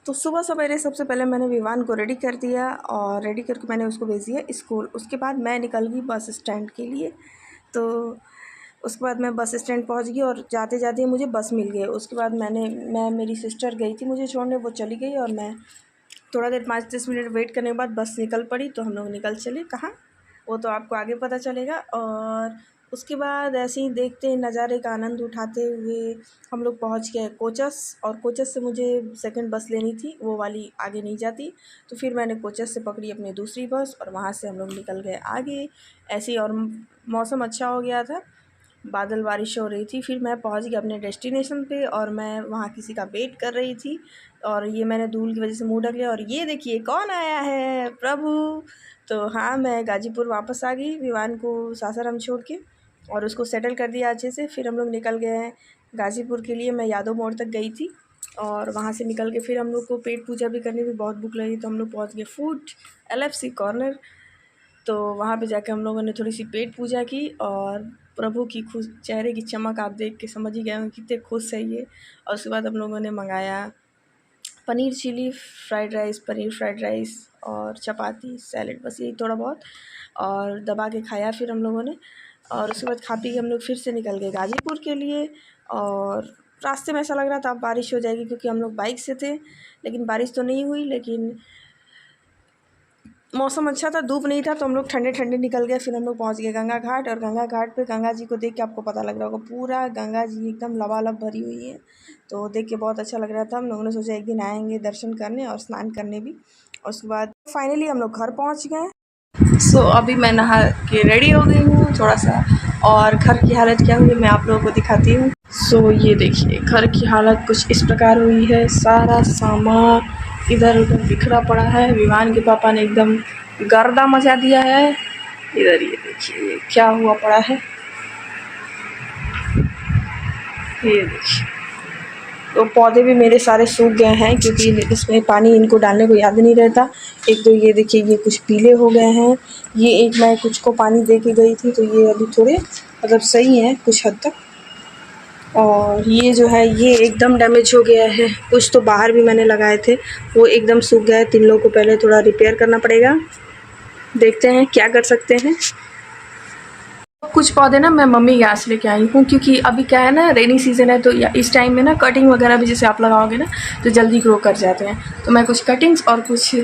तो सुबह सवेरे सबसे पहले मैंने विवान को रेडी कर दिया और रेडी करके मैंने उसको भेज दिया स्कूल। उसके बाद मैं निकल गई बस स्टैंड के लिए। तो उसके बाद मैं बस स्टैंड पहुंच गई और जाते जाते मुझे बस मिल गई। उसके बाद मैं मेरी सिस्टर गई थी मुझे छोड़ने, वो चली गई और मैं थोड़ा देर 5-10 मिनट वेट करने के बाद बस निकल पड़ी। तो हम लोग निकल चले कहाँ, वो तो आपको आगे पता चलेगा। और उसके बाद ऐसे ही देखते नज़ारे का आनंद उठाते हुए हम लोग पहुंच गए कोचस। और कोचस से मुझे सेकंड बस लेनी थी, वो वाली आगे नहीं जाती। तो फिर मैंने कोचस से पकड़ी अपनी दूसरी बस और वहाँ से हम लोग निकल गए आगे ऐसे ही। और मौसम अच्छा हो गया था, बादल बारिश हो रही थी। फिर मैं पहुंच गई अपने डेस्टिनेशन पे और मैं वहाँ किसी का वेट कर रही थी। और ये मैंने धूल की वजह से मुँह ढक लिया और ये देखिए कौन आया है, प्रभु। तो हाँ, मैं गाजीपुर वापस आ गई विवान को सासाराम छोड़ के और उसको सेटल कर दिया अच्छे से। फिर हम लोग निकल गए हैं गाजीपुर के लिए। मैं यादव मोड़ तक गई थी और वहाँ से निकल के फिर हम लोग को पेट पूजा भी करनी थी, बहुत भूख लगी। तो हम लोग पहुँच गए फूड LFC कॉर्नर। तो वहाँ पे जाके हम लोगों ने थोड़ी सी पेट पूजा की और प्रभु की खुश चेहरे की चमक आप देख के समझ ही गए होंगे कितने खुश है ये। और उसके बाद हम लोगों ने मंगाया paneer chilli fried rice, paneer fried rice और चपाती सैलेड, बस यही थोड़ा बहुत और दबा के खाया फिर हम लोगों ने। और उसके बाद खा पी के हम लोग फिर से निकल गए गाजीपुर के लिए। और रास्ते में ऐसा लग रहा था अब बारिश हो जाएगी क्योंकि हम लोग बाइक से थे, लेकिन बारिश तो नहीं हुई। लेकिन मौसम अच्छा था, धूप नहीं था, तो हम लोग ठंडे ठंडे निकल गए। फिर हम लोग पहुंच गए गंगा घाट। और गंगा घाट पे गंगा जी को देख के आपको पता लग रहा होगा पूरा गंगा जी एकदम लबालब भरी हुई है। तो देख के बहुत अच्छा लग रहा था। हम लोगों ने सोचा एक दिन आएंगे दर्शन करने और स्नान करने भी। और उसके बाद फाइनली हम लोग घर पहुँच गए। सो अभी मैं नहा के रेडी हो गई हूँ थोड़ा सा, और घर की हालत क्या हुई मैं आप लोगों को दिखाती हूँ। सो ये देखिए घर की हालत कुछ इस प्रकार हुई है। सारा सामान इधर उधर बिखरा पड़ा है। विवान के पापा ने एकदम गर्दा मचा दिया है। इधर ये देखिए क्या हुआ पड़ा है, ये देखिए। तो पौधे भी मेरे सारे सूख गए हैं क्योंकि इसमें पानी इनको डालने को याद नहीं रहता। एक तो ये देखिए ये कुछ पीले हो गए हैं। ये एक मैं कुछ को पानी दे के गई थी तो ये अभी थोड़े मतलब सही है कुछ हद तक। और ये जो है ये एकदम डैमेज हो गया है। कुछ तो बाहर भी मैंने लगाए थे वो एकदम सूख गए। तीन लोगों को पहले थोड़ा रिपेयर करना पड़ेगा, देखते हैं क्या कर सकते हैं। कुछ पौधे ना मैं मम्मी के यहाँ से लेके आई हूँ क्योंकि अभी क्या है ना रेनी सीज़न है, तो इस टाइम में ना कटिंग वगैरह भी जैसे आप लगाओगे ना तो जल्दी ग्रो कर जाते हैं। तो मैं कुछ कटिंग्स और कुछ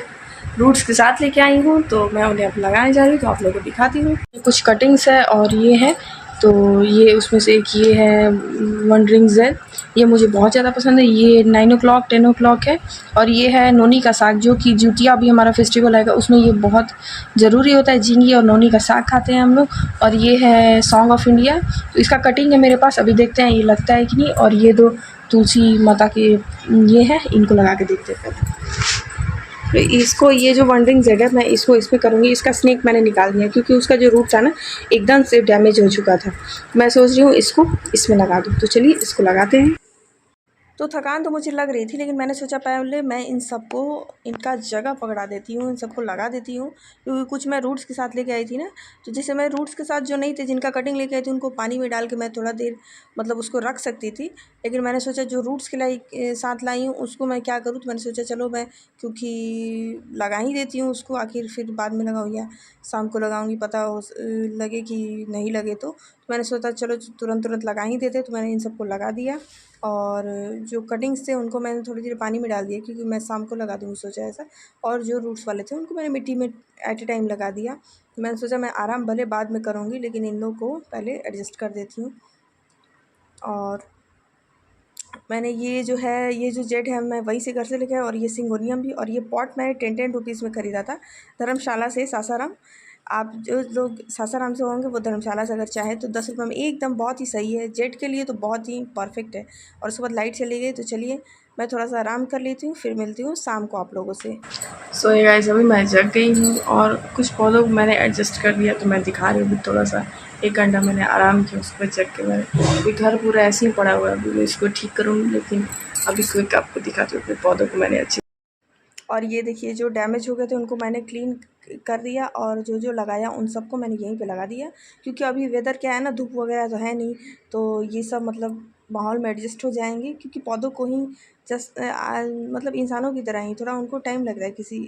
रूट्स के साथ लेके आई हूँ, तो मैं उन्हें अब लगाने जा रही हूँ। तो आप लोगों को दिखाती हूँ। कुछ कटिंग्स है और ये है, तो ये उसमें से एक ये है वंडरिंग जेड, ये मुझे बहुत ज़्यादा पसंद है। ये 9 o'clock 10 o'clock है। और ये है नोनी का साग, जो कि जुतिया अभी हमारा फेस्टिवल आएगा उसमें ये बहुत ज़रूरी होता है। झींगी और नोनी का साग खाते हैं हम लोग। और ये है सॉन्ग ऑफ इंडिया, तो इसका कटिंग है मेरे पास, अभी देखते हैं ये लगता है कि नहीं। और ये दो तुलसी माता के ये है, इनको लगा के देखते हैं। तो इसको ये जो वंडरिंग जेड है मैं इसको इसमें करूँगी। इसका स्नेक मैंने निकाल दिया क्योंकि उसका जो रूट था ना एकदम से डैमेज हो चुका था। मैं सोच रही हूँ इसको इसमें लगा दूँ। तो चलिए इसको लगाते हैं। तो थकान तो मुझे लग रही थी, लेकिन मैंने सोचा पहले मैं इन सबको इनका जगह पकड़ा देती हूँ, इन सबको लगा देती हूँ। क्योंकि कुछ मैं रूट्स के साथ लेके आई थी ना, तो जैसे मैं रूट्स के साथ जो नहीं थे जिनका कटिंग लेके आई थी उनको पानी में डाल के मैं थोड़ा देर मतलब उसको रख सकती थी। लेकिन मैंने सोचा जो रूट्स के साथ लाई हूँ उसको मैं क्या करूँ, तो मैंने सोचा चलो मैं क्योंकि लगा ही देती हूँ उसको, आखिर फिर बाद में लगाऊँ या शाम को लगाऊँगी, पता हो लगे कि नहीं लगे। तो मैंने सोचा चलो तुरंत लगा ही देते। तो मैंने इन सबको लगा दिया और जो कटिंग्स थे उनको मैंने थोड़ी देर पानी में डाल दिया क्योंकि मैं शाम को लगा दूँगी सोचा ऐसा। और जो रूट्स वाले थे उनको मैंने मिट्टी में एट ए टाइम लगा दिया। मैंने सोचा मैं आराम भले बाद में करूँगी, लेकिन इन लोगों को पहले एडजस्ट कर देती हूँ। और मैंने ये जो है ये जो जेड है मैं वहीं से घर से लेके आया। और ये सिंगोनियम भी, और ये पॉट मैंने 10 रुपीज़ में ख़रीदा था धर्मशाला से सासाराम। आप जो लोग सासाराम से होंगे वो धर्मशाला से अगर चाहे तो 10 रुपये में एकदम बहुत ही सही है। जेड के लिए तो बहुत ही परफेक्ट है। और उसके बाद लाइट चली गई, तो चलिए मैं थोड़ा सा आराम कर लेती हूँ, फिर मिलती हूँ शाम को आप लोगों से। सो ये गाइस अभी मैं जग गई हूँ और कुछ पौधों को मैंने एडजस्ट कर दिया, तो मैं दिखा रही हूँ। थोड़ा सा 1 घंटा मैंने आराम किया उस पर जग के। मैंने अभी घर पूरा ऐसे ही पड़ा हुआ है, अभी मैं इसको ठीक करूँगी। लेकिन अभी क्विक आपको दिखाती हूँ अपने पौधों को मैंने अच्छी। और ये देखिए जो डैमेज हो गए थे उनको मैंने क्लीन कर दिया और जो जो लगाया उन सबको मैंने यहीं पे लगा दिया। क्योंकि अभी वेदर क्या है ना, धूप वगैरह तो है नहीं, तो ये सब मतलब माहौल में एडजस्ट हो जाएंगे, क्योंकि पौधों को ही जस्ट मतलब इंसानों की तरह ही थोड़ा उनको टाइम लगता है किसी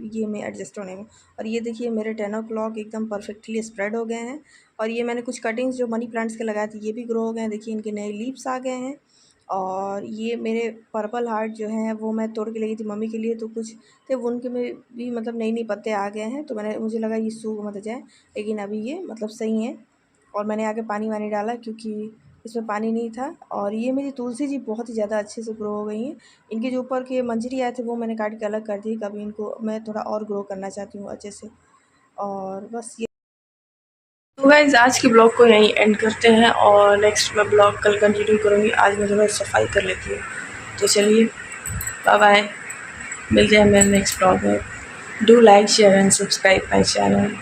ये में एडजस्ट होने में। और ये देखिए मेरे 10 o'clock एकदम परफेक्टली स्प्रेड हो गए हैं। और ये मैंने कुछ कटिंग्स जो मनी प्लांट्स के लगाए थे ये भी ग्रो हो गए हैं, देखिए इनके नए लीव्स आ गए हैं। और ये मेरे पर्पल हार्ट जो हैं वो मैं तोड़ के लाई थी मम्मी के लिए, तो कुछ थे वो उनके में भी मतलब नई नई पत्ते आ गए हैं, तो मुझे लगा ये सूख मत जाए, लेकिन अभी ये मतलब सही है। और मैंने आगे पानी वानी डाला क्योंकि इसमें पानी नहीं था। और ये मेरी तुलसी जी बहुत ही ज़्यादा अच्छे से ग्रो हो गई हैं। इनके जो ऊपर के मंजरी आए थे वो मैंने काट के अलग कर दी, कभी इनको मैं थोड़ा और ग्रो करना चाहती हूँ अच्छे से। और बस ये तो गाइस आज के ब्लॉग को यहीं एंड करते हैं, और नेक्स्ट मैं ब्लॉग कल कंटिन्यू करूँगी। आज मैं थोड़ा सफाई कर लेती हूँ, तो चलिए बाय बाय, मिलते हैं मेरे नेक्स्ट ब्लॉग में। Do like share and subscribe my channel.